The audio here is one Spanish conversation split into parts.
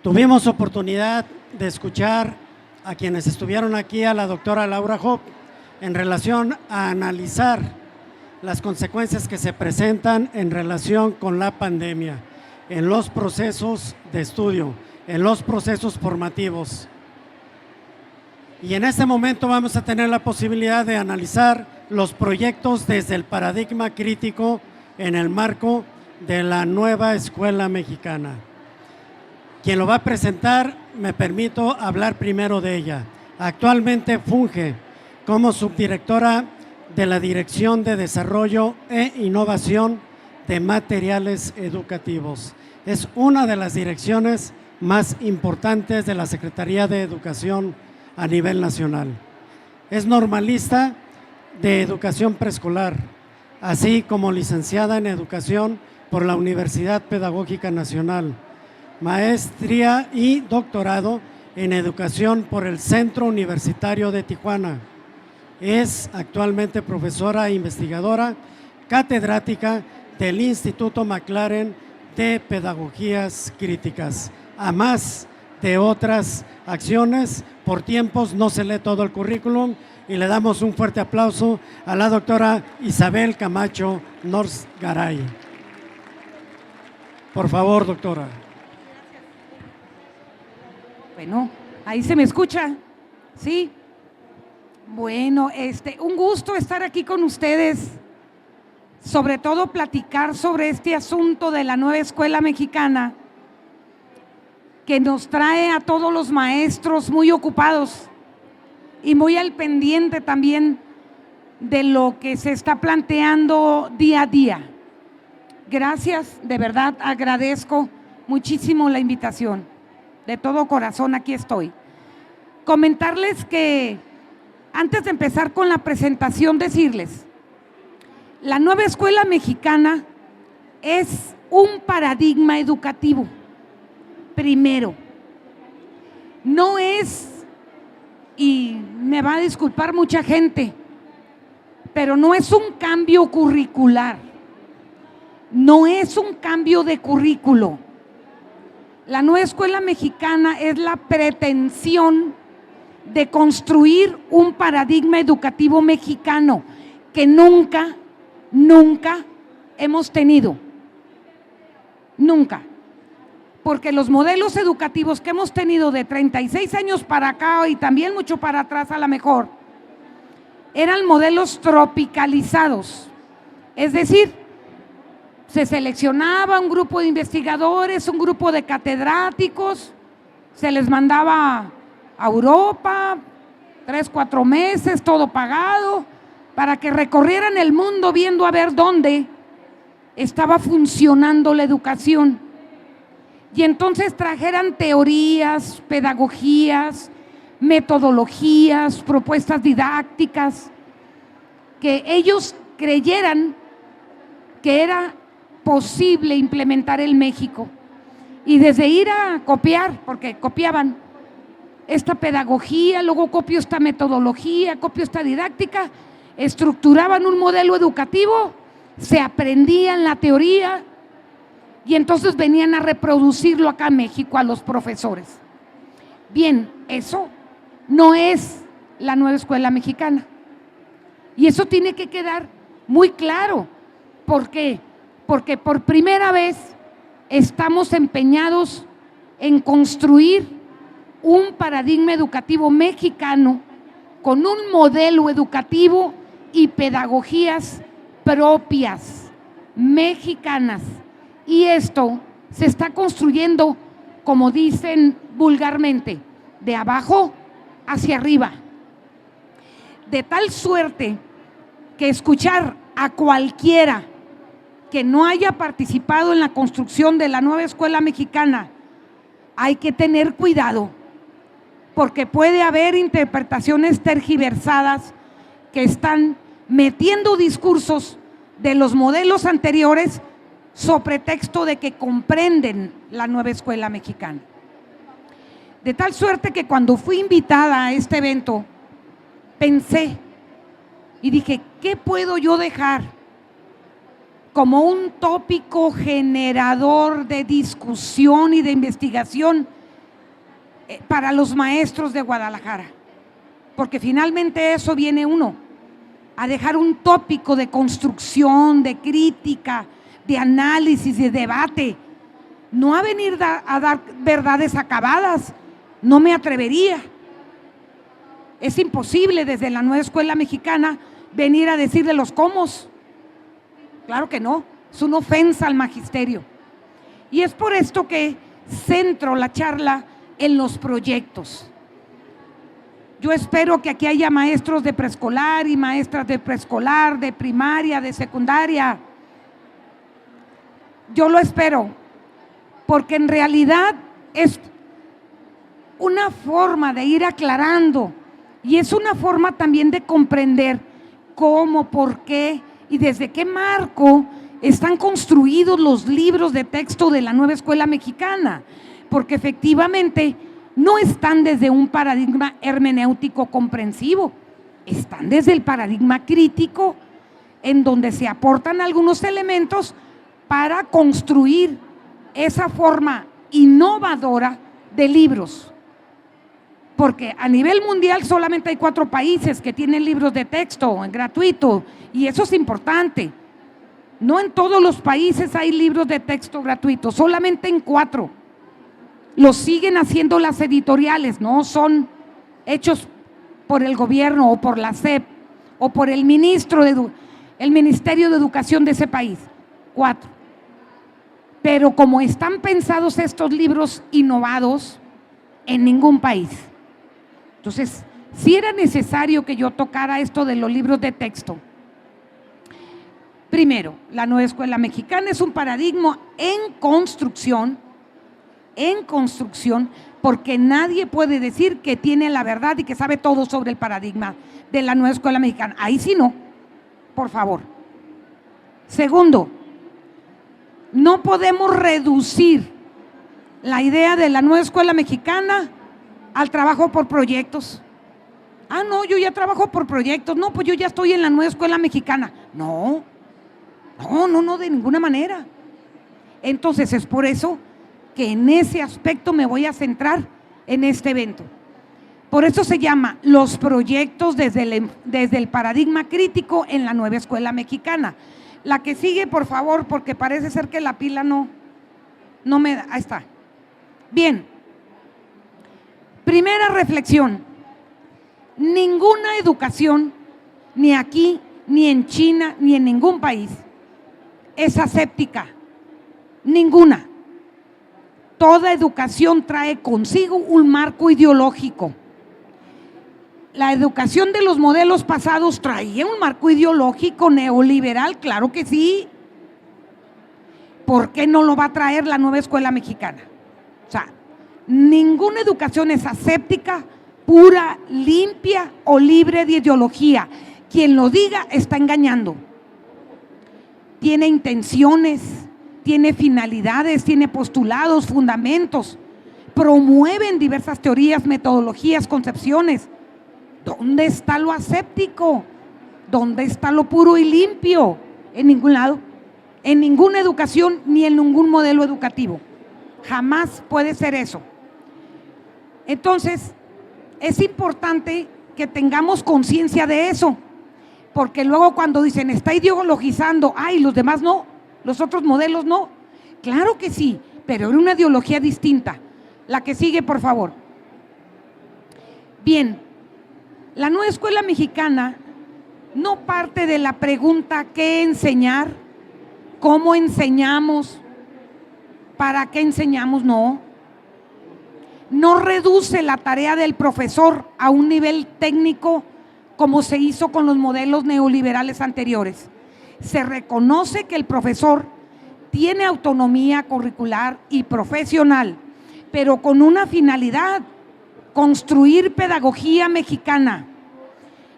Tuvimos oportunidad de escuchar a quienes estuvieron aquí, a la doctora Laura Hopp, en relación a analizar las consecuencias que se presentan en relación con la pandemia, en los procesos de estudio, en los procesos formativos. Y en este momento vamos a tener la posibilidad de analizar los proyectos desde el paradigma crítico en el marco de la nueva escuela mexicana. Quien lo va a presentar, me permito hablar primero de ella. Actualmente funge como subdirectora de la Dirección de Desarrollo e Innovación de Materiales Educativos. Es una de las direcciones más importantes de la Secretaría de Educación a nivel nacional. Es normalista de educación preescolar, así como licenciada en Educación por la Universidad Pedagógica Nacional, maestría y doctorado en Educación por el Centro Universitario de Tijuana. Es actualmente profesora e investigadora catedrática del Instituto McLaren de Pedagogías Críticas, a más de otras acciones. Por tiempos no se lee todo el currículum y le damos un fuerte aplauso a la doctora Isabel Camacho Norsgaray. Por favor, doctora. Bueno, ahí se me escucha, ¿sí? Bueno, un gusto estar aquí con ustedes, sobre todo platicar sobre este asunto de la nueva escuela mexicana, que nos trae a todos los maestros muy ocupados y muy al pendiente también de lo que se está planteando día a día. Gracias, de verdad agradezco muchísimo la invitación. De todo corazón aquí estoy. Comentarles que antes de empezar con la presentación, decirles, la nueva escuela mexicana es un paradigma educativo. Primero, no es, y me va a disculpar mucha gente, pero no es un cambio curricular, no es un cambio de currículo. La nueva escuela mexicana es la pretensión de construir un paradigma educativo mexicano que nunca hemos tenido. Nunca. Porque los modelos educativos que hemos tenido de 36 años para acá y también mucho para atrás a lo mejor, eran modelos tropicalizados. Es decir, se seleccionaba un grupo de investigadores, un grupo de catedráticos, se les mandaba a Europa 3, 4 meses, todo pagado, para que recorrieran el mundo viendo a ver dónde estaba funcionando la educación. Y entonces trajeran teorías, pedagogías, metodologías, propuestas didácticas, que ellos creyeran que era posible implementar en México. Y desde ir a copiar, porque copiaban esta pedagogía, luego copio esta metodología, copio esta didáctica, estructuraban un modelo educativo, se aprendían la teoría y entonces venían a reproducirlo acá en México a los profesores. Bien, eso no es la nueva escuela mexicana. Y eso tiene que quedar muy claro. ¿Por qué? Porque por primera vez estamos empeñados en construir un paradigma educativo mexicano con un modelo educativo y pedagogías propias, mexicanas. Y esto se está construyendo, como dicen vulgarmente, de abajo hacia arriba. De tal suerte que escuchar a cualquiera que no haya participado en la construcción de la nueva escuela mexicana, hay que tener cuidado, porque puede haber interpretaciones tergiversadas que están metiendo discursos de los modelos anteriores sobre pretexto de que comprenden la nueva escuela mexicana. De tal suerte que cuando fui invitada a este evento, pensé y dije, ¿qué puedo yo dejar como un tópico generador de discusión y de investigación para los maestros de Guadalajara, porque finalmente eso viene uno, a dejar un tópico de construcción, de crítica, de análisis, de debate, no a venir a dar verdades acabadas. No me atrevería. Es imposible desde la nueva escuela mexicana venir a decirle los comos. Claro que no, es una ofensa al magisterio. Y es por esto que centro la charla en los proyectos. Yo espero que aquí haya maestros de preescolar y maestras de preescolar, de primaria, de secundaria. Yo lo espero, porque en realidad es una forma de ir aclarando y es una forma también de comprender cómo, por qué y desde qué marco están construidos los libros de texto de la nueva escuela mexicana, porque efectivamente no están desde un paradigma hermenéutico comprensivo, están desde el paradigma crítico, en donde se aportan algunos elementos para construir esa forma innovadora de libros. Porque a nivel mundial solamente hay 4 países que tienen libros de texto gratuito, y eso es importante. No en todos los países hay libros de texto gratuitos, solamente en 4. Los siguen haciendo las editoriales, no son hechos por el gobierno o por la SEP o por el Ministerio de Educación de ese país. 4. Pero como están pensados estos libros innovados, en ningún país. Entonces, sí era necesario que yo tocara esto de los libros de texto. Primero, la nueva escuela mexicana es un paradigma en construcción, porque nadie puede decir que tiene la verdad y que sabe todo sobre el paradigma de la nueva escuela mexicana. Ahí sí no, por favor. Segundo, no podemos reducir la idea de la nueva escuela mexicana al trabajo por proyectos. Ah, no, yo ya trabajo por proyectos. No, pues yo ya estoy en la nueva escuela mexicana. No, de ninguna manera. Entonces es por eso que en ese aspecto me voy a centrar en este evento. Por eso se llama los proyectos desde el paradigma crítico en la nueva escuela mexicana. La que sigue, por favor, porque parece ser que la pila no me da. Ahí está. Bien. Primera reflexión. Ninguna educación, ni aquí, ni en China, ni en ningún país, es aséptica. Ninguna. Toda educación trae consigo un marco ideológico. La educación de los modelos pasados traía un marco ideológico neoliberal, claro que sí. ¿Por qué no lo va a traer la nueva escuela mexicana? O sea, ninguna educación es aséptica, pura, limpia o libre de ideología. Quien lo diga está engañando. Tiene intenciones, tiene finalidades, tiene postulados, fundamentos, promueven diversas teorías, metodologías, concepciones. ¿Dónde está lo aséptico? ¿Dónde está lo puro y limpio? En ningún lado, en ninguna educación ni en ningún modelo educativo. Jamás puede ser eso. Entonces, es importante que tengamos conciencia de eso, porque luego cuando dicen está ideologizando, ay, los demás no, los otros modelos no. Claro que sí, pero era una ideología distinta. La que sigue, por favor. Bien, la nueva escuela mexicana no parte de la pregunta ¿qué enseñar? ¿Cómo enseñamos? ¿Para qué enseñamos? No. No reduce la tarea del profesor a un nivel técnico como se hizo con los modelos neoliberales anteriores. Se reconoce que el profesor tiene autonomía curricular y profesional, pero con una finalidad: construir pedagogía mexicana.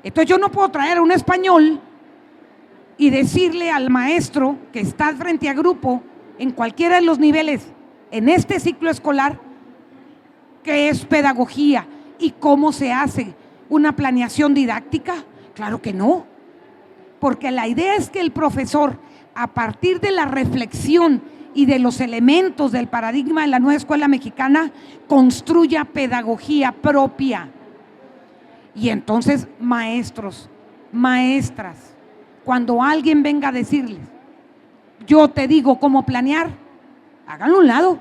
Entonces yo no puedo traer a un español y decirle al maestro que está frente a grupo en cualquiera de los niveles en este ciclo escolar qué es pedagogía y cómo se hace una planeación didáctica. Claro que no, porque la idea es que el profesor, a partir de la reflexión y de los elementos del paradigma de la nueva escuela mexicana construya pedagogía propia. Y entonces, maestros, maestras, cuando alguien venga a decirles, yo te digo cómo planear, háganlo a un lado.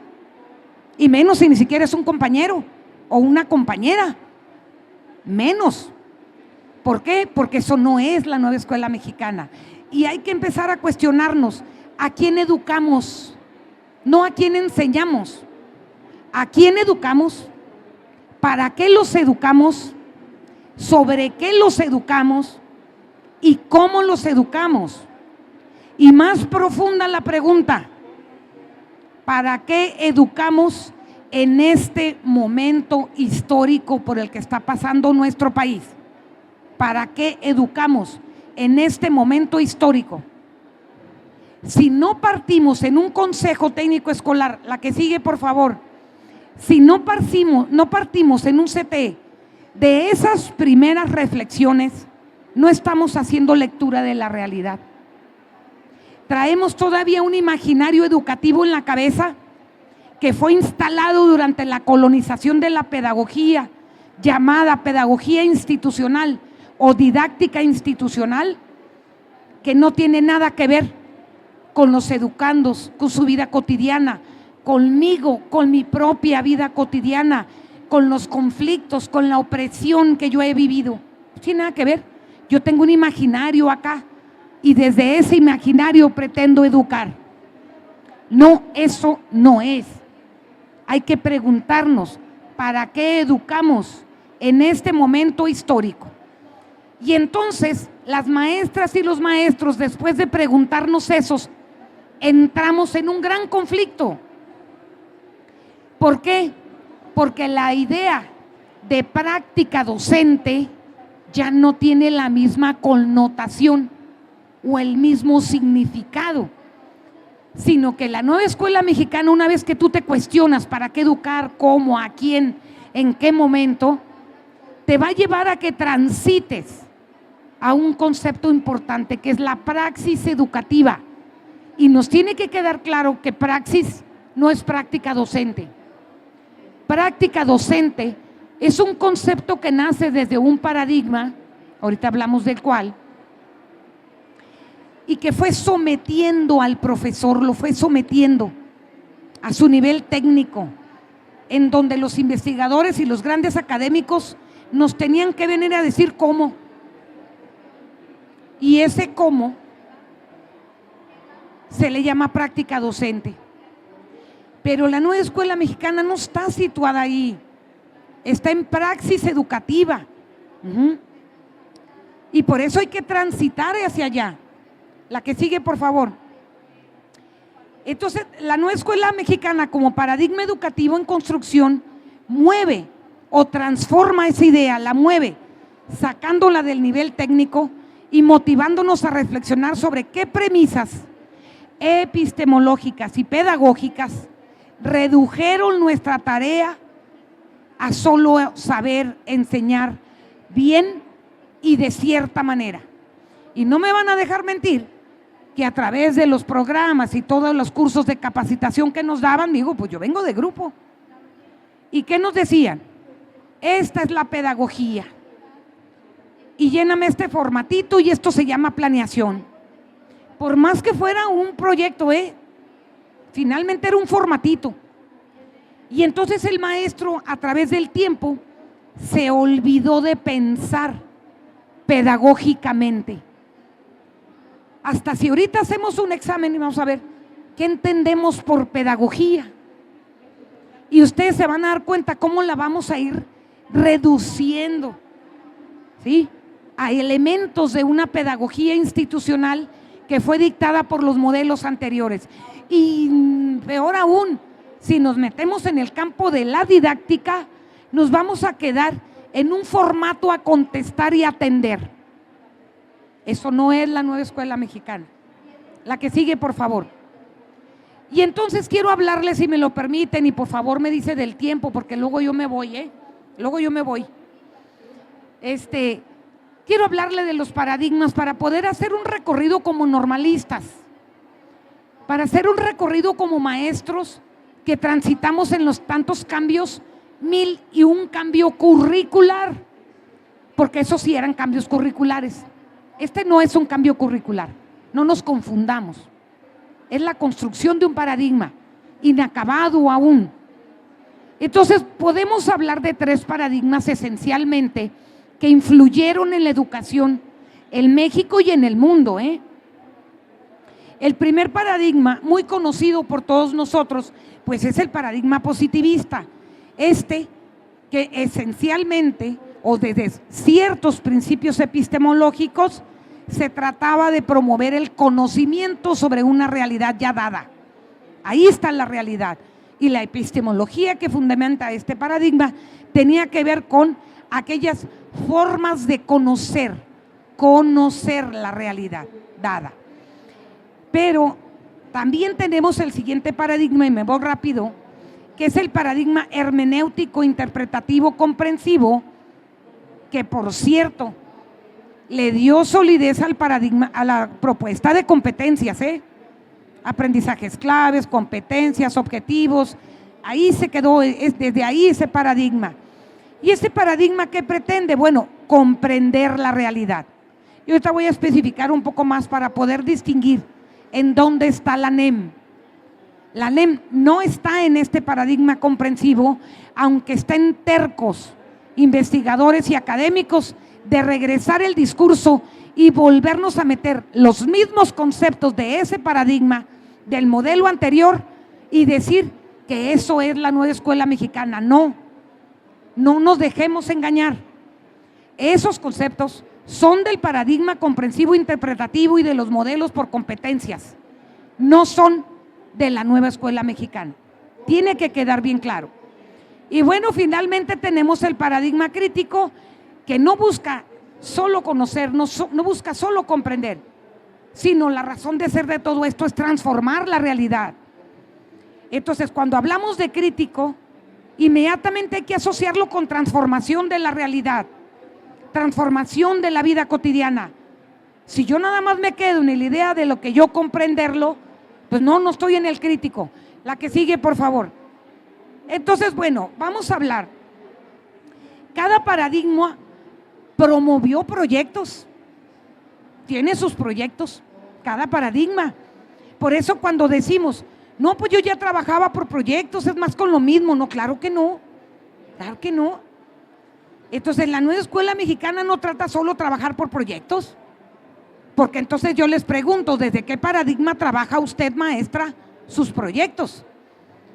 Y menos si ni siquiera es un compañero o una compañera. Menos. ¿Por qué? Porque eso no es la nueva escuela mexicana. Y hay que empezar a cuestionarnos a quién educamos, no a quién enseñamos. ¿A quién educamos? ¿Para qué los educamos? ¿Sobre qué los educamos? ¿Y cómo los educamos? Y más profunda la pregunta, ¿para qué educamos en este momento histórico por el que está pasando nuestro país? ¿Para qué educamos en este momento histórico? Si no partimos en un consejo técnico escolar, la que sigue por favor, si no partimos en un CTE de esas primeras reflexiones, no estamos haciendo lectura de la realidad. Traemos todavía un imaginario educativo en la cabeza que fue instalado durante la colonización de la pedagogía, llamada pedagogía institucional o didáctica institucional, que no tiene nada que ver con los educandos, con su vida cotidiana, conmigo, con mi propia vida cotidiana, con los conflictos, con la opresión que yo he vivido. No tiene nada que ver. Yo tengo un imaginario acá y desde ese imaginario pretendo educar. No, eso no es. Hay que preguntarnos, ¿para qué educamos en este momento histórico? Y entonces las maestras y los maestros, después de preguntarnos eso, entramos en un gran conflicto. ¿Por qué? Porque la idea de práctica docente ya no tiene la misma connotación o el mismo significado, sino que la nueva escuela mexicana, una vez que tú te cuestionas para qué educar, cómo, a quién, en qué momento, te va a llevar a que transites a un concepto importante que es la praxis educativa. Y nos tiene que quedar claro que praxis no es práctica docente. Práctica docente es un concepto que nace desde un paradigma, ahorita hablamos del cual, y que fue sometiendo al profesor, lo fue sometiendo a su nivel técnico, en donde los investigadores y los grandes académicos nos tenían que venir a decir cómo. Y ese cómo se le llama práctica docente. Pero la nueva escuela mexicana no está situada ahí, está en praxis educativa. Y por eso hay que transitar hacia allá. La que sigue, por favor. Entonces, la nueva escuela mexicana como paradigma educativo en construcción mueve o transforma esa idea, la mueve, sacándola del nivel técnico y motivándonos a reflexionar sobre qué premisas epistemológicas y pedagógicas redujeron nuestra tarea a solo saber enseñar bien y de cierta manera. Y no me van a dejar mentir que a través de los programas y todos los cursos de capacitación que nos daban, digo, pues yo vengo de grupo. ¿Y qué nos decían? Esta es la pedagogía. Y lléname este formatito y esto se llama planeación. Por más que fuera un proyecto, finalmente era un formatito. Y entonces el maestro, a través del tiempo, se olvidó de pensar pedagógicamente. Hasta si ahorita hacemos un examen y vamos a ver qué entendemos por pedagogía. Y ustedes se van a dar cuenta cómo la vamos a ir reduciendo, ¿sí?, a elementos de una pedagogía institucional que fue dictada por los modelos anteriores. Y peor aún, si nos metemos en el campo de la didáctica, nos vamos a quedar en un formato a contestar y atender. Eso no es la nueva escuela mexicana. La que sigue, por favor. Y entonces quiero hablarles, si me lo permiten, y por favor me dice del tiempo, porque luego yo me voy, luego yo me voy. Quiero hablarle de los paradigmas para poder hacer un recorrido como normalistas, para hacer un recorrido como maestros que transitamos en los tantos cambios, 1001 cambio curricular, porque esos sí eran cambios curriculares. Este no es un cambio curricular, no nos confundamos. Es la construcción de un paradigma inacabado aún. Entonces, podemos hablar de 3 paradigmas esencialmente que influyeron en la educación en México y en el mundo. El primer paradigma, muy conocido por todos nosotros, pues es el paradigma positivista. Que esencialmente, o desde ciertos principios epistemológicos, se trataba de promover el conocimiento sobre una realidad ya dada. Ahí está la realidad. Y la epistemología que fundamenta este paradigma tenía que ver con aquellas formas de conocer la realidad dada. Pero también tenemos el siguiente paradigma, y me voy rápido, que es el paradigma hermenéutico, interpretativo, comprensivo, que por cierto, le dio solidez al paradigma, a la propuesta de competencias, aprendizajes claves, competencias, objetivos. Ahí se quedó, desde ahí ese paradigma. ¿Y ese paradigma qué pretende? Bueno, comprender la realidad. Y ahorita voy a especificar un poco más para poder distinguir en dónde está la NEM. La NEM no está en este paradigma comprensivo, aunque está en tercos investigadores y académicos de regresar el discurso y volvernos a meter los mismos conceptos de ese paradigma, del modelo anterior, y decir que eso es la nueva escuela mexicana. No nos dejemos engañar. Esos conceptos son del paradigma comprensivo interpretativo y de los modelos por competencias. No son de la nueva escuela mexicana. Tiene que quedar bien claro. Y bueno, finalmente tenemos el paradigma crítico, que no busca solo conocer, no busca solo comprender, sino la razón de ser de todo esto es transformar la realidad. Entonces, cuando hablamos de crítico, inmediatamente hay que asociarlo con transformación de la realidad, transformación de la vida cotidiana. Si yo nada más me quedo en la idea de lo que yo comprenderlo, pues no estoy en el crítico. La que sigue, por favor. Entonces, bueno, vamos a hablar. Cada paradigma promovió proyectos, tiene sus proyectos, cada paradigma. Por eso cuando decimos, no, pues yo ya trabajaba por proyectos, es más con lo mismo. No, claro que no, claro que no. Entonces, la nueva escuela mexicana no trata solo trabajar por proyectos, porque entonces yo les pregunto, ¿desde qué paradigma trabaja usted, maestra, sus proyectos?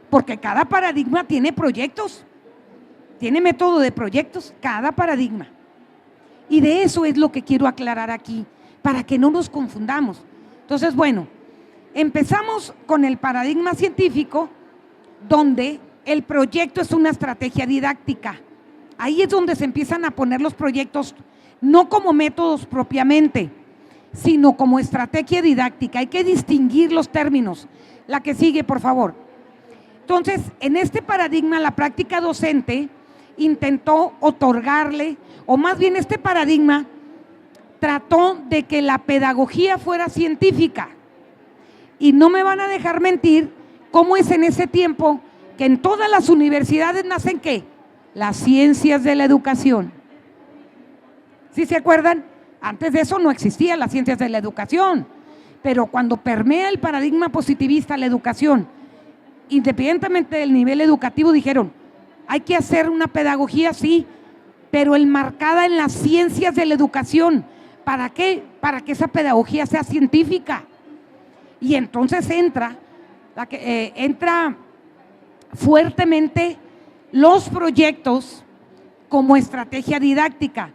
Porque cada paradigma tiene proyectos, tiene método de proyectos, cada paradigma. Y de eso es lo que quiero aclarar aquí, para que no nos confundamos. Entonces, bueno, empezamos con el paradigma científico, donde el proyecto es una estrategia didáctica. Ahí es donde se empiezan a poner los proyectos, no como métodos propiamente, sino como estrategia didáctica. Hay que distinguir los términos. La que sigue, por favor. Entonces, en este paradigma, la práctica docente intentó otorgarle, o más bien este paradigma trató de que la pedagogía fuera científica. Y no me van a dejar mentir cómo es en ese tiempo que en todas las universidades nacen ¿qué? Las ciencias de la educación. ¿Sí se acuerdan? Antes de eso no existían las ciencias de la educación, pero cuando permea el paradigma positivista la educación, independientemente del nivel educativo, dijeron, hay que hacer una pedagogía, sí, pero enmarcada en las ciencias de la educación. ¿Para qué? Para que esa pedagogía sea científica. Y entonces entra fuertemente los proyectos como estrategia didáctica.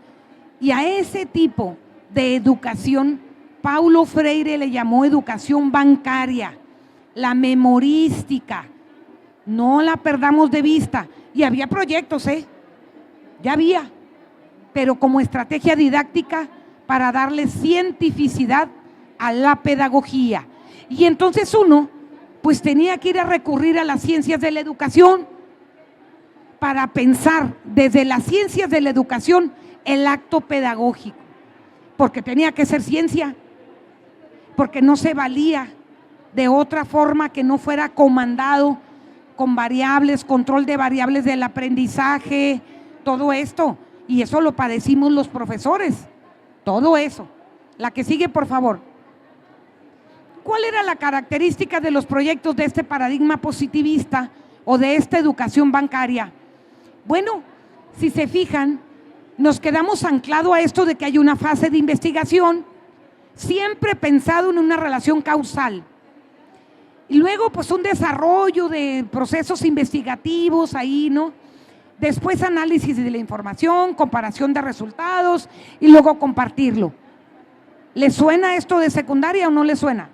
Y a ese tipo de educación, Paulo Freire le llamó educación bancaria, la memorística. No la perdamos de vista. Y había proyectos, ya había, pero como estrategia didáctica para darle cientificidad a la pedagogía. Y entonces uno, pues tenía que ir a recurrir a las ciencias de la educación para pensar desde las ciencias de la educación el acto pedagógico, porque tenía que ser ciencia, porque no se valía de otra forma que no fuera comandado con variables, control de variables del aprendizaje, todo esto. Y eso lo padecimos los profesores, todo eso. La que sigue, por favor. ¿Cuál era la característica de los proyectos de este paradigma positivista o de esta educación bancaria? Bueno, si se fijan, nos quedamos anclados a esto de que hay una fase de investigación, siempre pensado en una relación causal. Y luego, pues, un desarrollo de procesos investigativos ahí, ¿no? Después análisis de la información, comparación de resultados y luego compartirlo. ¿Le suena esto de secundaria o no le suena?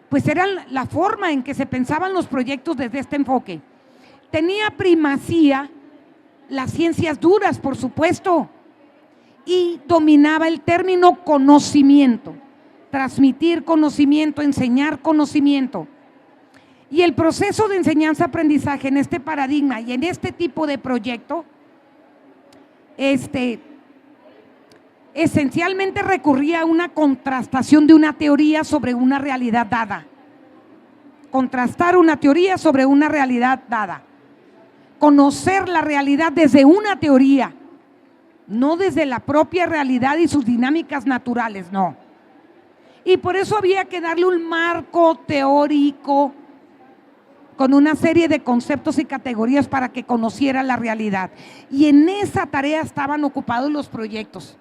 Pues era la forma en que se pensaban los proyectos desde este enfoque. Tenía primacía las ciencias duras, por supuesto, y dominaba el término conocimiento, transmitir conocimiento, enseñar conocimiento. Y el proceso de enseñanza-aprendizaje en este paradigma y en este tipo de proyecto, esencialmente recurría a una contrastación de una teoría sobre una realidad dada. Contrastar una teoría sobre una realidad dada. Conocer la realidad desde una teoría, no desde la propia realidad y sus dinámicas naturales, no. Y por eso había que darle un marco teórico con una serie de conceptos y categorías para que conociera la realidad. Y en esa tarea estaban ocupados los proyectos.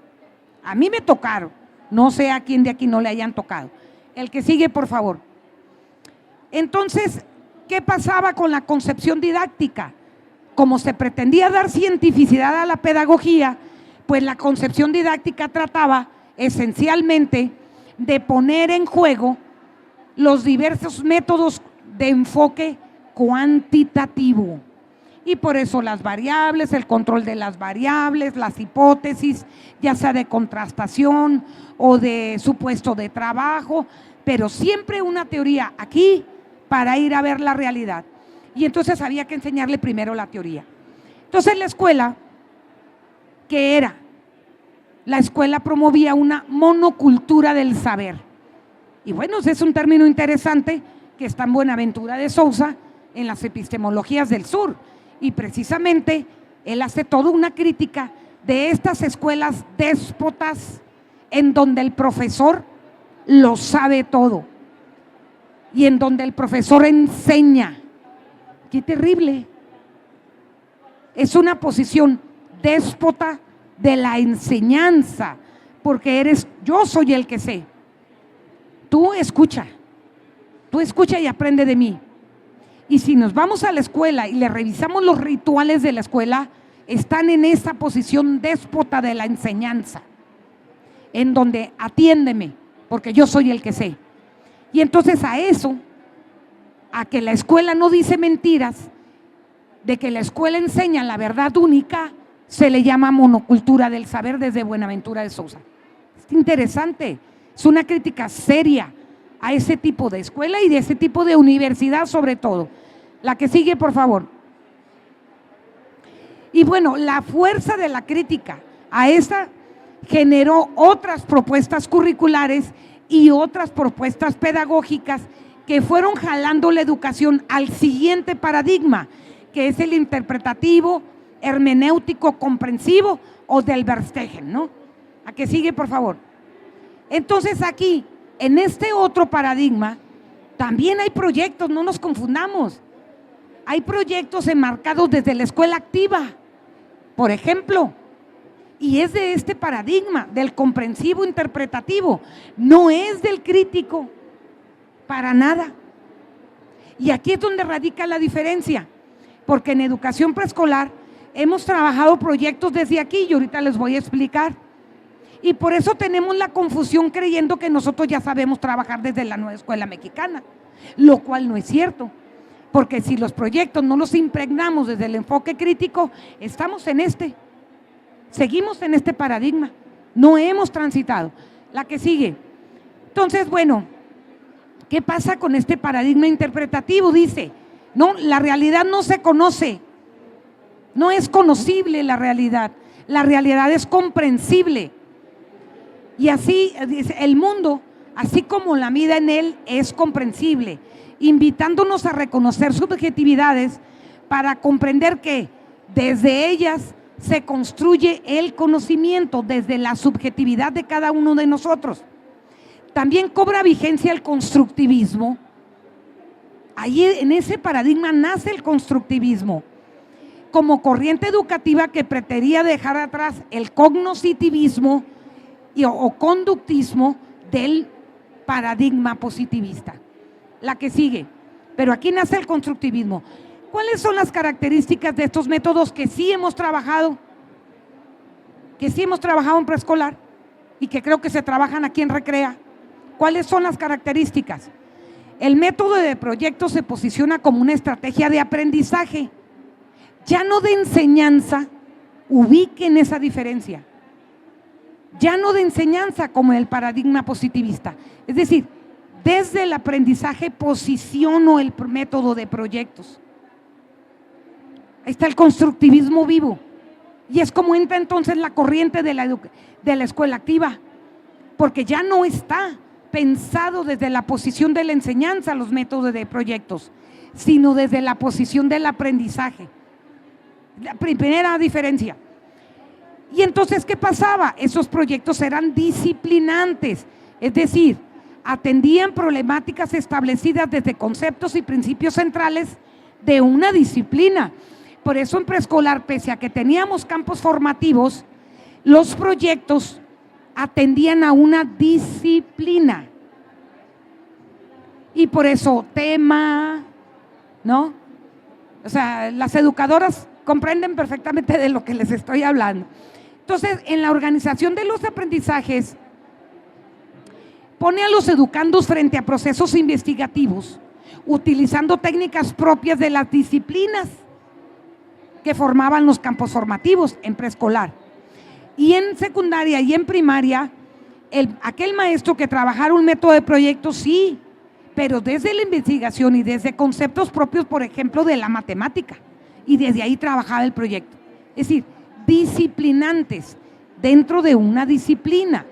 A mí me tocaron, no sé a quién de aquí no le hayan tocado. El que sigue, por favor. Entonces, ¿qué pasaba con la concepción didáctica? Como se pretendía dar cientificidad a la pedagogía, pues la concepción didáctica trataba esencialmente de poner en juego los diversos métodos de enfoque cuantitativo. Y por eso las variables, el control de las variables, las hipótesis, ya sea de contrastación o de supuesto de trabajo, pero siempre una teoría aquí para ir a ver la realidad. Y entonces había que enseñarle primero la teoría. Entonces la escuela, ¿qué era? La escuela promovía una monocultura del saber. Y bueno, ese es un término interesante que está en Buenaventura de Sousa, en las epistemologías del sur. Y precisamente él hace toda una crítica de estas escuelas déspotas en donde el profesor lo sabe todo y en donde el profesor enseña. ¡Qué terrible! Es una posición déspota de la enseñanza, porque yo soy el que sé. Tú escucha y aprende de mí. Y si nos vamos a la escuela y le revisamos los rituales de la escuela, están en esa posición déspota de la enseñanza, en donde atiéndeme, porque yo soy el que sé. Y entonces a eso, a que la escuela no dice mentiras, de que la escuela enseña la verdad única, se le llama monocultura del saber desde Buenaventura de Sousa. Es interesante, es una crítica seria a ese tipo de escuela y de ese tipo de universidad sobre todo. La que sigue, por favor. Y bueno, la fuerza de la crítica a esa generó otras propuestas curriculares y otras propuestas pedagógicas que fueron jalando la educación al siguiente paradigma, que es el interpretativo, hermenéutico, comprensivo o del Verstegen, ¿no? ¿A qué sigue, por favor? Entonces aquí, en este otro paradigma, también hay proyectos, no nos confundamos. Hay proyectos enmarcados desde la escuela activa, por ejemplo, y es de este paradigma, del comprensivo interpretativo, no es del crítico, para nada. Y aquí es donde radica la diferencia, porque en educación preescolar hemos trabajado proyectos desde aquí y ahorita les voy a explicar. Y por eso tenemos la confusión creyendo que nosotros ya sabemos trabajar desde la nueva escuela mexicana, lo cual no es cierto, porque si los proyectos no los impregnamos desde el enfoque crítico, seguimos en este paradigma, no hemos transitado. La que sigue. Entonces, bueno, ¿qué pasa con este paradigma interpretativo? Dice, no, la realidad no se conoce, no es conocible la realidad es comprensible. Y así el mundo así como la vida en él es comprensible, invitándonos a reconocer subjetividades para comprender que desde ellas se construye el conocimiento, desde la subjetividad de cada uno de nosotros. También cobra vigencia el constructivismo. Ahí en ese paradigma nace el constructivismo como corriente educativa que pretendía dejar atrás el cognoscitivismo o conductismo del paradigma positivista. La que sigue, pero aquí nace el constructivismo. ¿Cuáles son las características de estos métodos que sí hemos trabajado? Que sí hemos trabajado en preescolar y que creo que se trabajan aquí en Recrea. ¿Cuáles son las características? El método de proyectos se posiciona como una estrategia de aprendizaje, ya no de enseñanza. Ubiquen esa diferencia. Ya no de enseñanza como en el paradigma positivista. Es decir, desde el aprendizaje posiciono el método de proyectos. Ahí está el constructivismo vivo. Y es como entra entonces la corriente de la escuela activa, porque ya no está pensado desde la posición de la enseñanza los métodos de proyectos, sino desde la posición del aprendizaje. La primera diferencia. Y entonces, ¿qué pasaba? Esos proyectos eran disciplinantes, es decir, atendían problemáticas establecidas desde conceptos y principios centrales de una disciplina. Por eso en preescolar, pese a que teníamos campos formativos, los proyectos atendían a una disciplina. Y por eso tema, ¿no? O sea, las educadoras comprenden perfectamente de lo que les estoy hablando. Entonces, en la organización de los aprendizajes, pone a los educandos frente a procesos investigativos, utilizando técnicas propias de las disciplinas que formaban los campos formativos en preescolar. Y en secundaria y en primaria, aquel maestro que trabajara un método de proyecto, sí, pero desde la investigación y desde conceptos propios, por ejemplo, de la matemática. Y desde ahí trabajaba el proyecto. Es decir, disciplinantes dentro de una disciplina,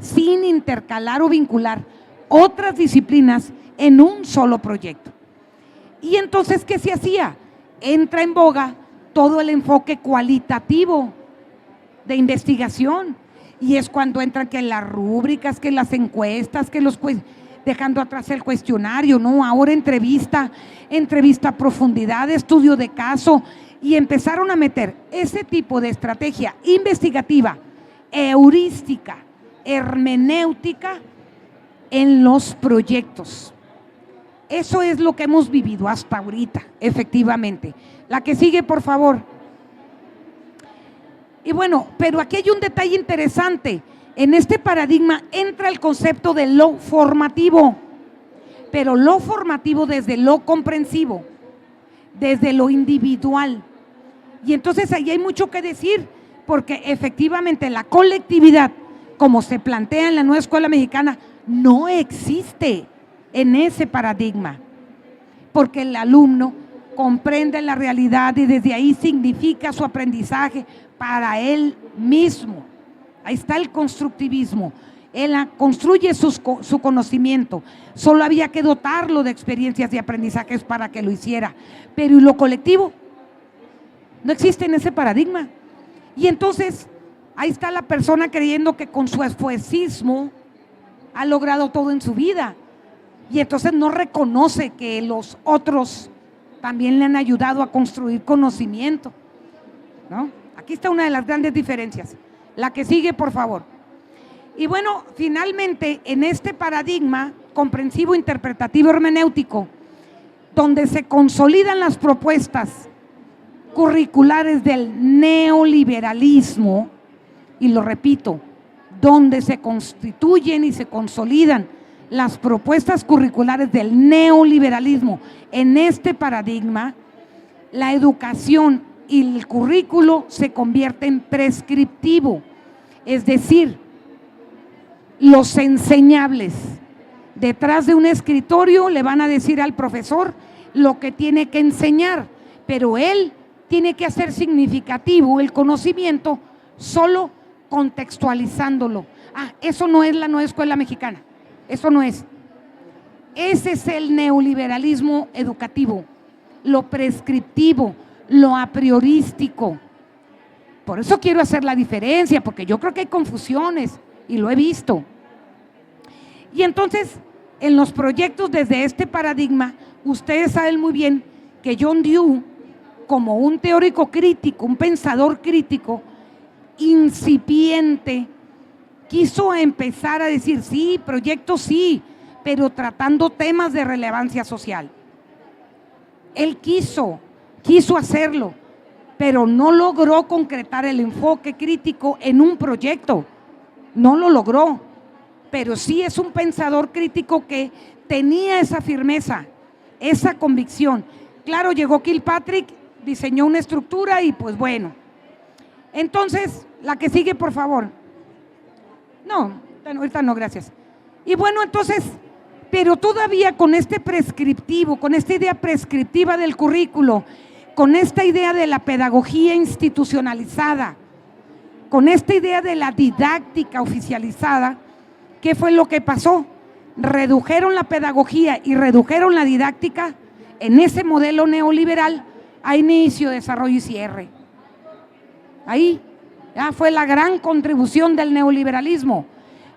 sin intercalar o vincular otras disciplinas en un solo proyecto. Y entonces, ¿qué se hacía? Entra en boga todo el enfoque cualitativo de investigación, y es cuando entran que las rúbricas, que las encuestas, que dejando atrás el cuestionario, ¿no? Ahora entrevista a profundidad, estudio de caso, y empezaron a meter ese tipo de estrategia investigativa, heurística, hermenéutica en los proyectos. Eso es lo que hemos vivido hasta ahorita, efectivamente. La que sigue, por favor. Y bueno, pero aquí hay un detalle interesante. En este paradigma entra el concepto de lo formativo, pero lo formativo desde lo comprensivo, desde lo individual. Y entonces ahí hay mucho que decir, porque efectivamente la colectividad, como se plantea en la nueva escuela mexicana, no existe en ese paradigma, porque el alumno comprende la realidad y desde ahí significa su aprendizaje para él mismo. Ahí está el constructivismo. Él construye su conocimiento. Solo había que dotarlo de experiencias y aprendizajes para que lo hiciera. Pero ¿y lo colectivo? No existe en ese paradigma. Y entonces, ahí está la persona creyendo que con su esfuercismo ha logrado todo en su vida. Y entonces no reconoce que los otros también le han ayudado a construir conocimiento, ¿no? Aquí está una de las grandes diferencias. La que sigue, por favor. Y bueno, finalmente, en este paradigma comprensivo, interpretativo, hermenéutico, donde se consolidan las propuestas curriculares del neoliberalismo, y lo repito, donde se constituyen y se consolidan las propuestas curriculares del neoliberalismo, en este paradigma, la educación y el currículo se convierte en prescriptivo, es decir, los enseñables detrás de un escritorio le van a decir al profesor lo que tiene que enseñar, pero él tiene que hacer significativo el conocimiento solo contextualizándolo. Eso no es la nueva escuela mexicana. Eso no es. Ese es el neoliberalismo educativo, lo prescriptivo, lo apriorístico. Por eso quiero hacer la diferencia, porque yo creo que hay confusiones y lo he visto. Y entonces, en los proyectos desde este paradigma, ustedes saben muy bien que John Dewey, como un teórico crítico, un pensador crítico, incipiente, quiso empezar a decir, sí, proyectos sí, pero tratando temas de relevancia social. Él quiso hacerlo, pero no logró concretar el enfoque crítico en un proyecto, no lo logró, pero sí es un pensador crítico que tenía esa firmeza, esa convicción. Claro, llegó Kilpatrick, diseñó una estructura y pues bueno. Entonces, la que sigue, por favor. No, ahorita no, gracias. Y bueno, entonces, pero todavía con este prescriptivo, con esta idea prescriptiva del currículo, con esta idea de la pedagogía institucionalizada, con esta idea de la didáctica oficializada, ¿qué fue lo que pasó? Redujeron la pedagogía y redujeron la didáctica en ese modelo neoliberal a inicio, desarrollo y cierre. Ahí ya fue la gran contribución del neoliberalismo.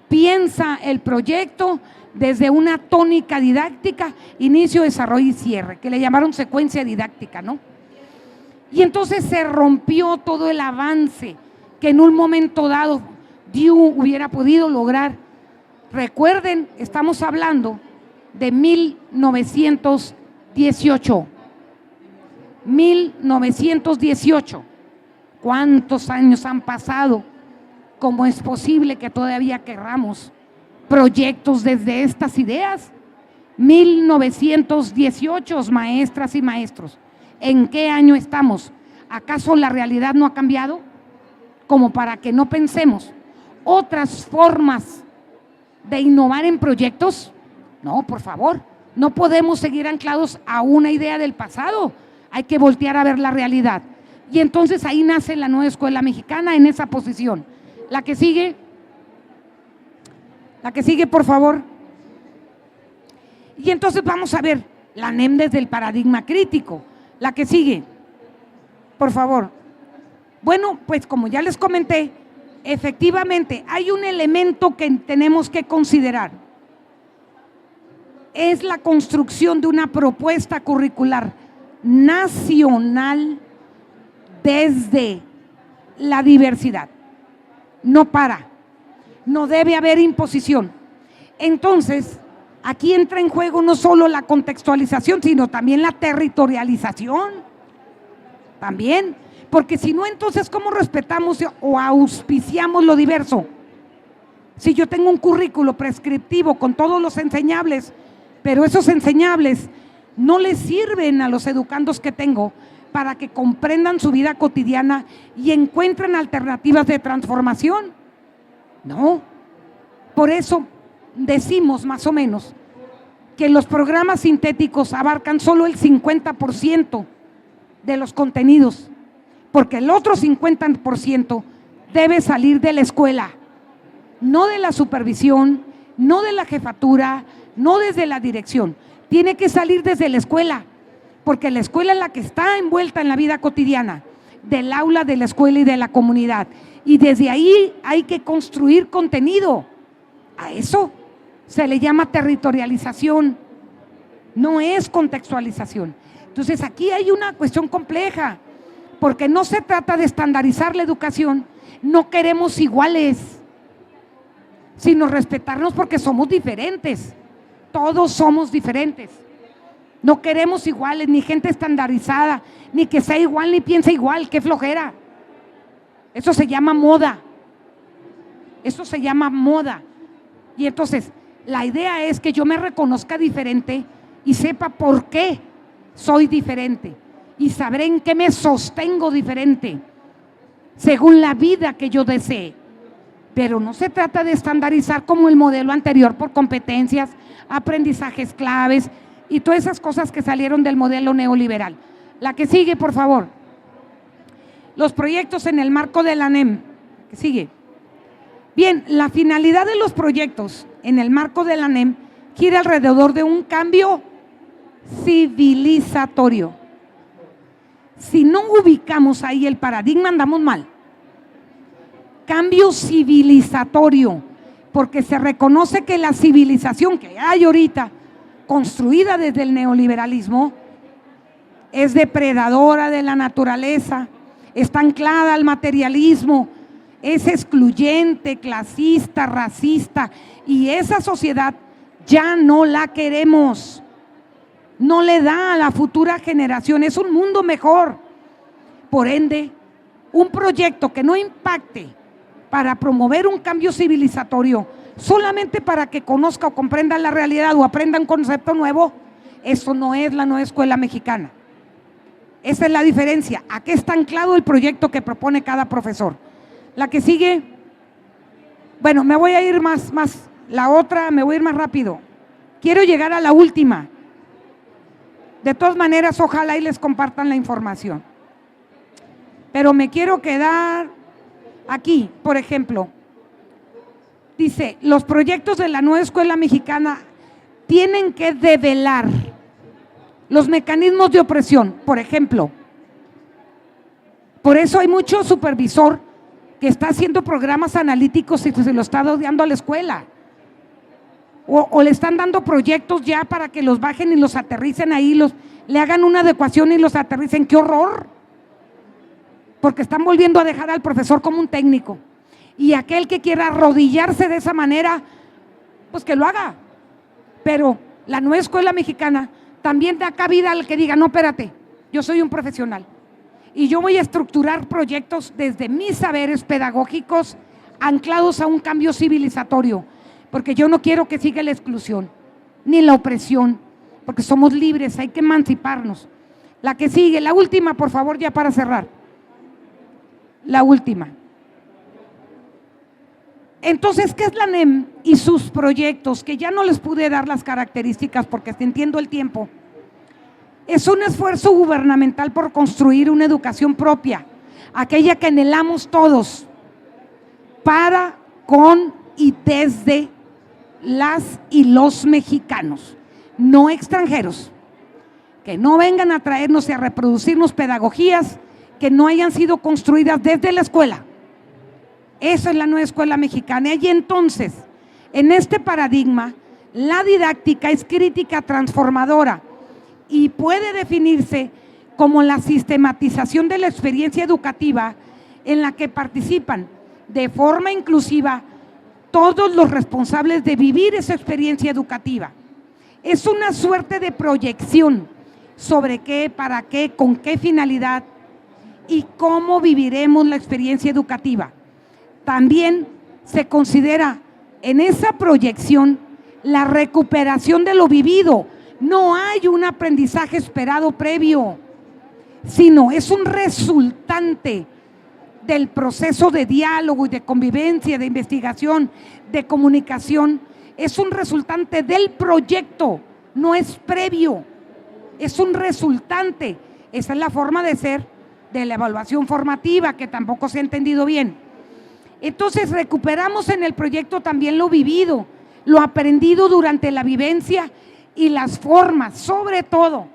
Piensa el proyecto desde una tónica didáctica, inicio, desarrollo y cierre, que le llamaron secuencia didáctica, ¿no? Y entonces se rompió todo el avance que en un momento dado Dewey hubiera podido lograr. Recuerden, estamos hablando de 1918. 1918. ¿Cuántos años han pasado? ¿Cómo es posible que todavía querramos proyectos desde estas ideas? 1918, maestras y maestros. ¿En qué año estamos? ¿Acaso la realidad no ha cambiado? Como para que no pensemos otras formas de innovar en proyectos. No, por favor, no podemos seguir anclados a una idea del pasado. Hay que voltear a ver la realidad. Y entonces ahí nace la nueva escuela mexicana en esa posición. La que sigue, por favor. Y entonces vamos a ver la NEM desde el paradigma crítico. La que sigue, por favor. Bueno, pues como ya les comenté, efectivamente hay un elemento que tenemos que considerar. Es la construcción de una propuesta curricular nacional desde la diversidad. No para, no debe haber imposición. Entonces, aquí entra en juego no solo la contextualización, sino también la territorialización. También, porque si no, entonces, ¿cómo respetamos o auspiciamos lo diverso? Si yo tengo un currículo prescriptivo con todos los enseñables, pero esos enseñables no les sirven a los educandos que tengo para que comprendan su vida cotidiana y encuentren alternativas de transformación. No, por eso decimos más o menos que los programas sintéticos abarcan solo el 50% de los contenidos, porque el otro 50% debe salir de la escuela, no de la supervisión, no de la jefatura, no desde la dirección, tiene que salir desde la escuela, porque la escuela es la que está envuelta en la vida cotidiana, del aula, de la escuela y de la comunidad, y desde ahí hay que construir contenido. A eso se le llama territorialización, no es contextualización. Entonces aquí hay una cuestión compleja, porque no se trata de estandarizar la educación, no queremos iguales, sino respetarnos porque somos diferentes, todos somos diferentes. No queremos iguales, ni gente estandarizada, ni que sea igual, ni piense igual, qué flojera. Eso se llama moda. Eso se llama moda. Y entonces, la idea es que yo me reconozca diferente y sepa por qué soy diferente. Y sabré en qué me sostengo diferente, según la vida que yo desee. Pero no se trata de estandarizar como el modelo anterior por competencias, aprendizajes claves y todas esas cosas que salieron del modelo neoliberal. La que sigue, por favor. Los proyectos en el marco de la NEM. Que sigue. Bien, la finalidad de los proyectos en el marco de la NEM gira alrededor de un cambio civilizatorio. Si no ubicamos ahí el paradigma, andamos mal. Cambio civilizatorio, porque se reconoce que la civilización que hay ahorita, construida desde el neoliberalismo, es depredadora de la naturaleza, está anclada al materialismo, es excluyente, clasista, racista, y esa sociedad ya no la queremos. No le da a la futura generación, es un mundo mejor. Por ende, un proyecto que no impacte para promover un cambio civilizatorio, solamente para que conozca o comprenda la realidad o aprenda un concepto nuevo, eso no es la nueva escuela mexicana. Esa es la diferencia. Aquí está anclado el proyecto que propone cada profesor. La que sigue, bueno, me voy a ir más, la otra me voy a ir más rápido. Quiero llegar a la última. De todas maneras, ojalá y les compartan la información. Pero me quiero quedar aquí, por ejemplo. Dice, los proyectos de la nueva escuela mexicana tienen que develar los mecanismos de opresión, por ejemplo. Por eso hay mucho supervisor que está haciendo programas analíticos y se lo está dando a la escuela. O le están dando proyectos ya para que los bajen y los aterricen ahí, le hagan una adecuación y los aterricen. ¡Qué horror! Porque están volviendo a dejar al profesor como un técnico. Y aquel que quiera arrodillarse de esa manera, pues que lo haga. Pero la nueva escuela mexicana también da cabida al que diga, no, espérate, yo soy un profesional y yo voy a estructurar proyectos desde mis saberes pedagógicos anclados a un cambio civilizatorio, porque yo no quiero que siga la exclusión ni la opresión, porque somos libres, hay que emanciparnos. La que sigue, la última, por favor, ya para cerrar. La última. Entonces, ¿qué es la NEM y sus proyectos? Que ya no les pude dar las características porque entiendo el tiempo. Es un esfuerzo gubernamental por construir una educación propia, aquella que anhelamos todos, para, con y desde las y los mexicanos, no extranjeros, que no vengan a traernos y a reproducirnos pedagogías que no hayan sido construidas desde la escuela. Eso es la nueva escuela mexicana. Y entonces, en este paradigma, la didáctica es crítica transformadora y puede definirse como la sistematización de la experiencia educativa en la que participan de forma inclusiva todos los responsables de vivir esa experiencia educativa. Es una suerte de proyección sobre qué, para qué, con qué finalidad y cómo viviremos la experiencia educativa. También se considera en esa proyección la recuperación de lo vivido. No hay un aprendizaje esperado previo, sino es un resultante del proceso de diálogo y de convivencia, de investigación, de comunicación. Es un resultante del proyecto, no es previo, es un resultante. Esa es la forma de ser de la evaluación formativa, que tampoco se ha entendido bien. Entonces recuperamos en el proyecto también lo vivido, lo aprendido durante la vivencia y las formas, sobre todo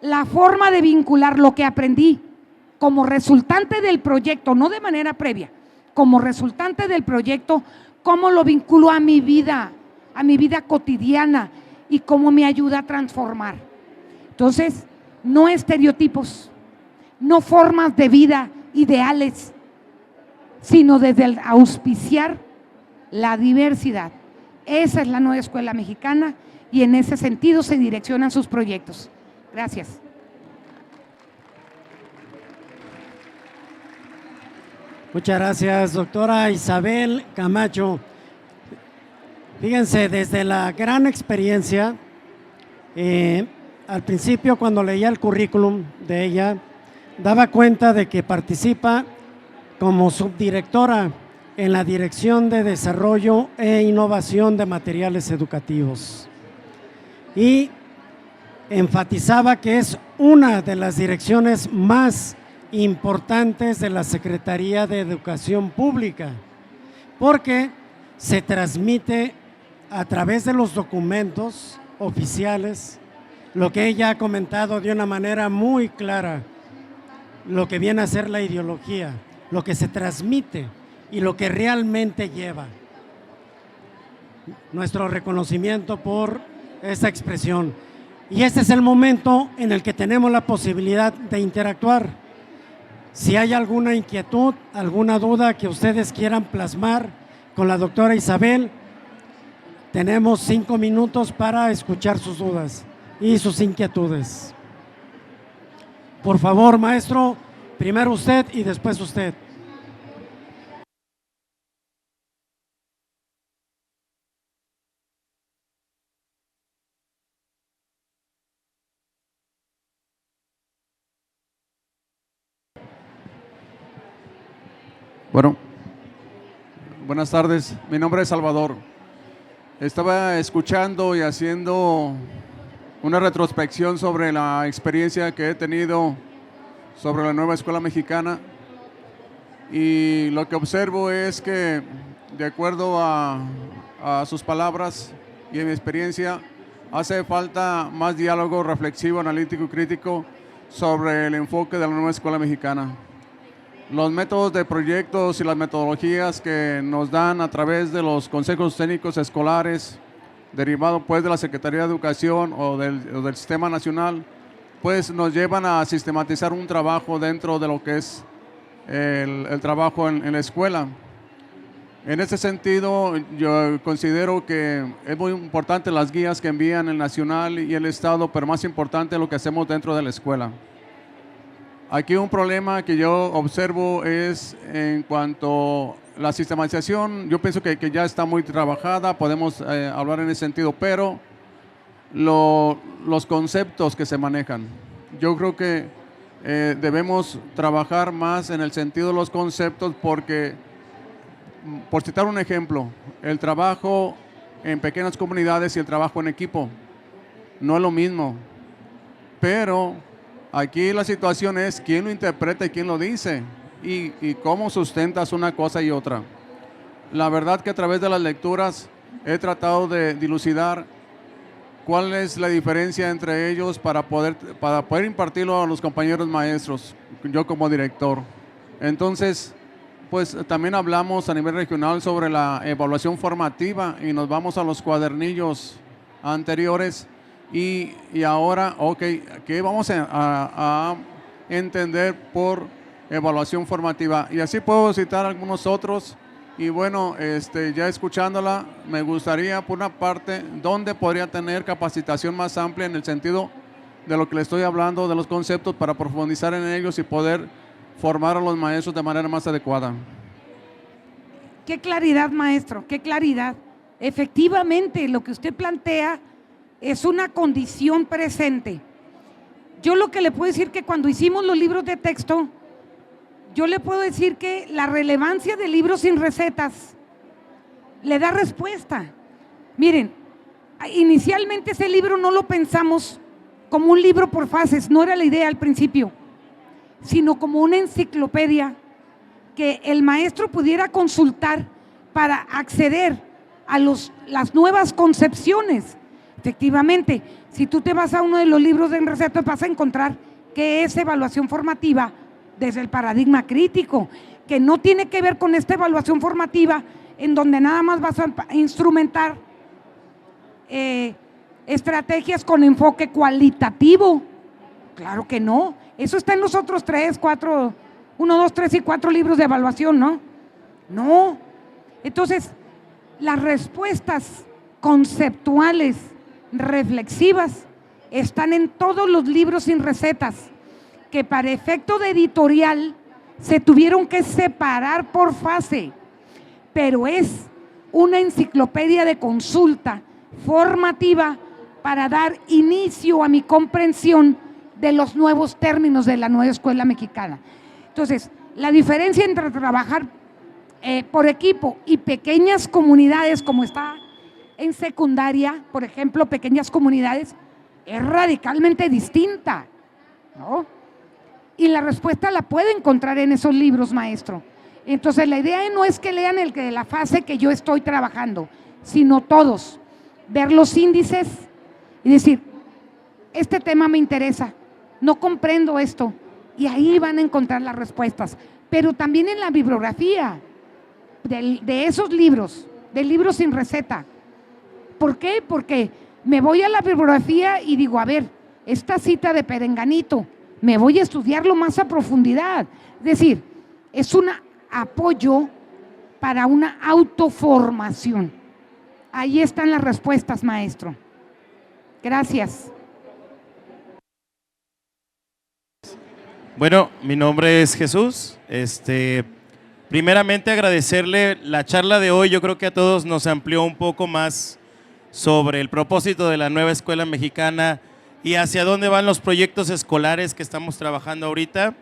la forma de vincular lo que aprendí como resultante del proyecto, no de manera previa, como resultante del proyecto, cómo lo vinculo a mi vida cotidiana y cómo me ayuda a transformar. Entonces, no estereotipos, no formas de vida ideales, sino desde el auspiciar la diversidad. Esa es la nueva escuela mexicana y en ese sentido se direccionan sus proyectos. Gracias. Muchas gracias, doctora Isabel Camacho. Fíjense, desde la gran experiencia, al principio cuando leía el currículum de ella, daba cuenta de que participa como subdirectora en la Dirección de Desarrollo e Innovación de Materiales Educativos. Y enfatizaba que es una de las direcciones más importantes de la Secretaría de Educación Pública, porque se transmite a través de los documentos oficiales, lo que ella ha comentado de una manera muy clara, lo que viene a ser la ideología, lo que se transmite y lo que realmente lleva. Nuestro reconocimiento por esa expresión. Y este es el momento en el que tenemos la posibilidad de interactuar. Si hay alguna inquietud, alguna duda que ustedes quieran plasmar con la doctora Isabel, tenemos 5 minutos para escuchar sus dudas y sus inquietudes. Por favor, maestro, primero usted y después usted. Bueno, buenas tardes. Mi nombre es Salvador. Estaba escuchando y haciendo una retrospección sobre la experiencia que he tenido sobre la nueva escuela mexicana, y lo que observo es que, de acuerdo a sus palabras y en mi experiencia, hace falta más diálogo reflexivo, analítico y crítico sobre el enfoque de la nueva escuela mexicana. Los métodos de proyectos y las metodologías que nos dan a través de los consejos técnicos escolares, derivado pues de la Secretaría de Educación o del Sistema Nacional, pues nos llevan a sistematizar un trabajo dentro de lo que es el trabajo en la escuela. En ese sentido, yo considero que es muy importante las guías que envían el Nacional y el Estado, pero más importante lo que hacemos dentro de la escuela. Aquí un problema que yo observo es en cuanto a la sistematización. Yo pienso que ya está muy trabajada, podemos hablar en ese sentido, pero los conceptos que se manejan, yo creo que debemos trabajar más en el sentido de los conceptos, porque, por citar un ejemplo, el trabajo en pequeñas comunidades y el trabajo en equipo no es lo mismo, pero aquí la situación es quién lo interpreta y quién lo dice y cómo sustentas una cosa y otra. La verdad que a través de las lecturas he tratado de dilucidar cuál es la diferencia entre ellos para poder impartirlo a los compañeros maestros, yo como director. Entonces, pues también hablamos a nivel regional sobre la evaluación formativa y nos vamos a los cuadernillos anteriores. Y ahora, ok, ¿qué vamos a entender por evaluación formativa? Y así puedo citar algunos otros. Y bueno, ya escuchándola, me gustaría, por una parte, ¿dónde podría tener capacitación más amplia en el sentido de lo que le estoy hablando, de los conceptos, para profundizar en ellos y poder formar a los maestros de manera más adecuada? Qué claridad, maestro, qué claridad. Efectivamente, lo que usted plantea es una condición presente. Yo lo que le puedo decir que cuando hicimos los libros de texto, yo le puedo decir que la relevancia de libros sin recetas le da respuesta. Miren, inicialmente ese libro no lo pensamos como un libro por fases, no era la idea al principio, sino como una enciclopedia que el maestro pudiera consultar para acceder a las nuevas concepciones. Efectivamente, si tú te vas a uno de los libros de recetas, vas a encontrar que es evaluación formativa desde el paradigma crítico, que no tiene que ver con esta evaluación formativa en donde nada más vas a instrumentar estrategias con enfoque cualitativo. Claro que no, eso está en los otros 3, 4, 1, 2, 3 y 4 libros de evaluación, ¿no? No, entonces las respuestas conceptuales reflexivas están en todos los libros sin recetas, que para efecto de editorial se tuvieron que separar por fase, pero es una enciclopedia de consulta formativa para dar inicio a mi comprensión de los nuevos términos de la nueva escuela mexicana. Entonces, la diferencia entre trabajar por equipo y pequeñas comunidades, como está en secundaria, por ejemplo, pequeñas comunidades, es radicalmente distinta, ¿no? Y la respuesta la puede encontrar en esos libros, maestro. Entonces, la idea no es que lean el de la fase que yo estoy trabajando, sino todos. ver los índices y decir, este tema me interesa, no comprendo esto, y ahí van a encontrar las respuestas. Pero también en la bibliografía de esos libros, de libros sin receta. ¿Por qué? Porque me voy a la bibliografía y digo, a ver, esta cita de Perenganito, me voy a estudiarlo más a profundidad. Es decir, es un apoyo para una autoformación. Ahí están las respuestas, maestro. Gracias. Bueno, mi nombre es Jesús. Primeramente agradecerle la charla de hoy. Yo creo que a todos nos amplió un poco más sobre el propósito de la nueva escuela mexicana y hacia dónde van los proyectos escolares que estamos trabajando ahorita.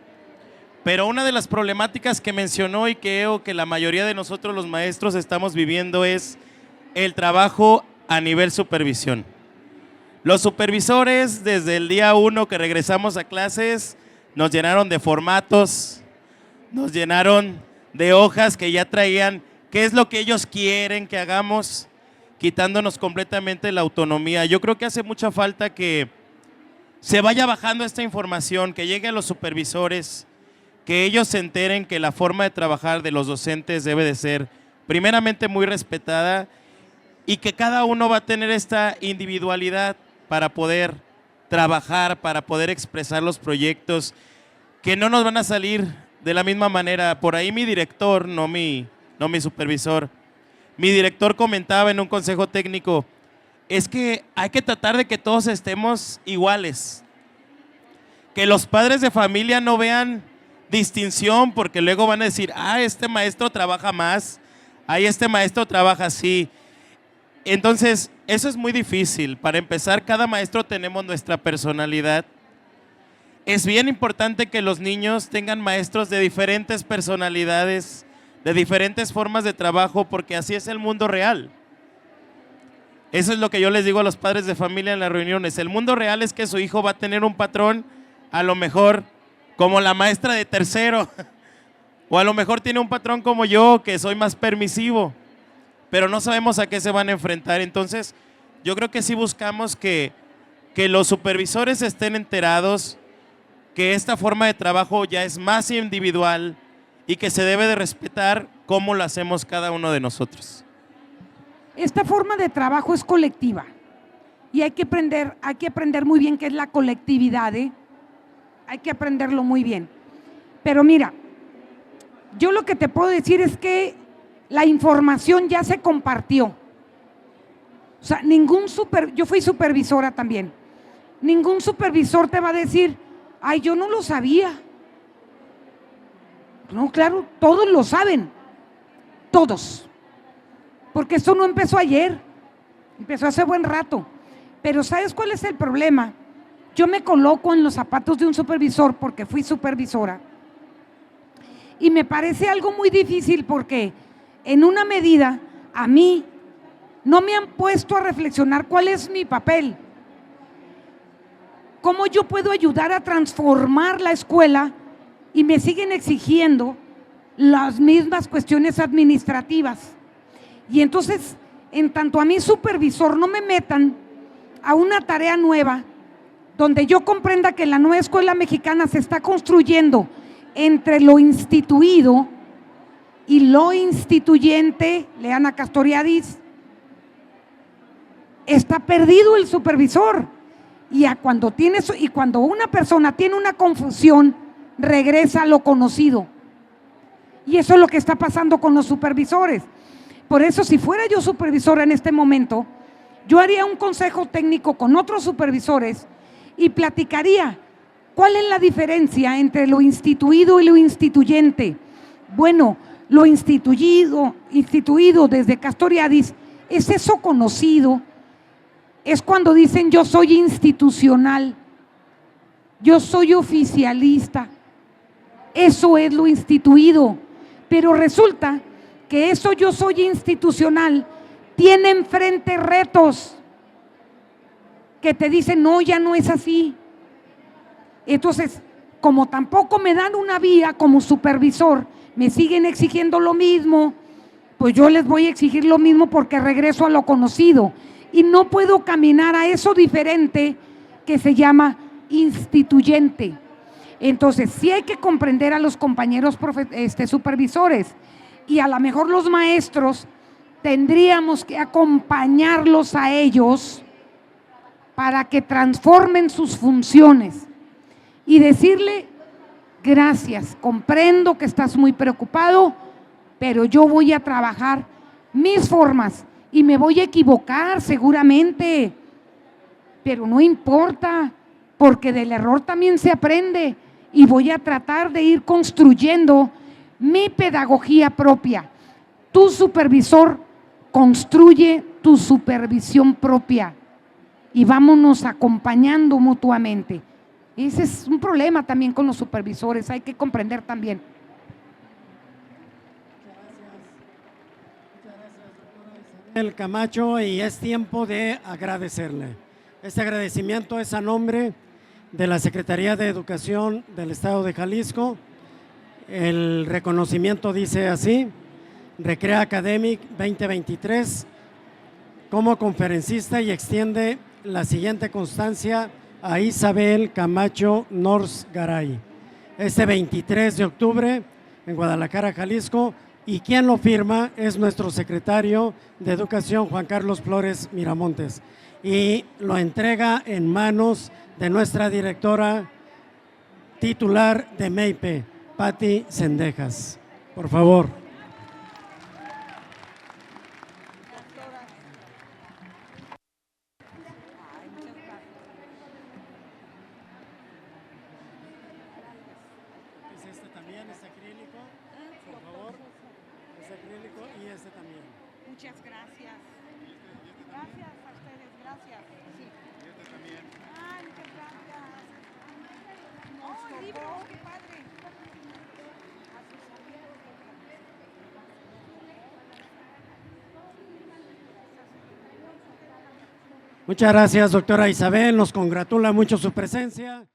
Pero una de las problemáticas que mencionó y que creo que la mayoría de nosotros los maestros estamos viviendo es el trabajo a nivel supervisión. Los supervisores, desde el día 1 que regresamos a clases, nos llenaron de formatos, nos llenaron de hojas que ya traían qué es lo que ellos quieren que hagamos, quitándonos completamente la autonomía. Yo creo que hace mucha falta que se vaya bajando esta información, que llegue a los supervisores, que ellos se enteren que la forma de trabajar de los docentes debe de ser primeramente muy respetada y que cada uno va a tener esta individualidad para poder trabajar, para poder expresar los proyectos, que no nos van a salir de la misma manera. Por ahí mi director, no mi supervisor, mi director comentaba en un consejo técnico, es que hay que tratar de que todos estemos iguales, que los padres de familia no vean distinción, porque luego van a decir, este maestro trabaja más, este maestro trabaja así. Entonces, eso es muy difícil. Para empezar, cada maestro tenemos nuestra personalidad. Es bien importante que los niños tengan maestros de diferentes personalidades, de diferentes formas de trabajo, porque así es el mundo real. Eso es lo que yo les digo a los padres de familia en las reuniones. El mundo real es que su hijo va a tener un patrón, a lo mejor como la maestra de tercero, o a lo mejor tiene un patrón como yo, que soy más permisivo, pero no sabemos a qué se van a enfrentar. Entonces, yo creo que sí buscamos que los supervisores estén enterados que esta forma de trabajo ya es más individual y que se debe de respetar cómo lo hacemos cada uno de nosotros. Esta forma de trabajo es colectiva y hay que aprender muy bien qué es la colectividad, hay que aprenderlo muy bien. Pero mira, yo lo que te puedo decir es que la información ya se compartió. O sea, yo fui supervisora también. Ningún supervisor te va a decir, yo no lo sabía. No, claro, todos lo saben. Todos. Porque esto no empezó ayer. Empezó hace buen rato. Pero ¿sabes cuál es el problema? Yo me coloco en los zapatos de un supervisor porque fui supervisora. Y me parece algo muy difícil porque en una medida a mí no me han puesto a reflexionar cuál es mi papel. ¿Cómo yo puedo ayudar a transformar la escuela y me siguen exigiendo las mismas cuestiones administrativas? Y entonces, en tanto a mí supervisor no me metan a una tarea nueva, donde yo comprenda que la nueva escuela mexicana se está construyendo entre lo instituido y lo instituyente, lean a Castoriadis, está perdido el supervisor. Y cuando una persona tiene una confusión, regresa a lo conocido. Y eso es lo que está pasando con los supervisores. Por eso, si fuera yo supervisora en este momento, yo haría un consejo técnico con otros supervisores y platicaría cuál es la diferencia entre lo instituido y lo instituyente. Bueno, lo instituido desde Castoriadis es eso conocido. Es cuando dicen yo soy institucional, yo soy oficialista. Eso es lo instituido. Pero resulta que eso yo soy institucional tiene enfrente retos que te dicen no, ya no es así. Entonces, como tampoco me dan una vía como supervisor, me siguen exigiendo lo mismo, pues yo les voy a exigir lo mismo porque regreso a lo conocido. y no puedo caminar a eso diferente que se llama instituyente. Entonces, sí hay que comprender a los compañeros supervisores, y a lo mejor los maestros tendríamos que acompañarlos a ellos para que transformen sus funciones y decirle: gracias, comprendo que estás muy preocupado, pero yo voy a trabajar mis formas y me voy a equivocar seguramente, pero no importa, porque del error también se aprende, y voy a tratar de ir construyendo mi pedagogía propia. Tu supervisor construye tu supervisión propia y vámonos acompañando mutuamente. Ese es un problema también con los supervisores, hay que comprender también. El Camacho, y es tiempo de agradecerle. Este agradecimiento es a nombre de la Secretaría de Educación del Estado de Jalisco. El reconocimiento dice así: Recrea Academic 2023 como conferencista, y extiende la siguiente constancia a Isabel Camacho Nors Garay, este 23 de octubre en Guadalajara, Jalisco, y quien lo firma es nuestro secretario de Educación, Juan Carlos Flores Miramontes, y lo entrega en manos de nuestra directora titular de MEIPE, Patti Cendejas. Por favor. ¿Es este también, es acrílico? Por favor, es acrílico y este también. Muchas gracias. Gracias a ustedes, gracias. Sí. Y este también. Ay, muchas gracias. Oh, libros, qué padre. Muchas gracias, doctora Isabel. Nos congratula mucho su presencia.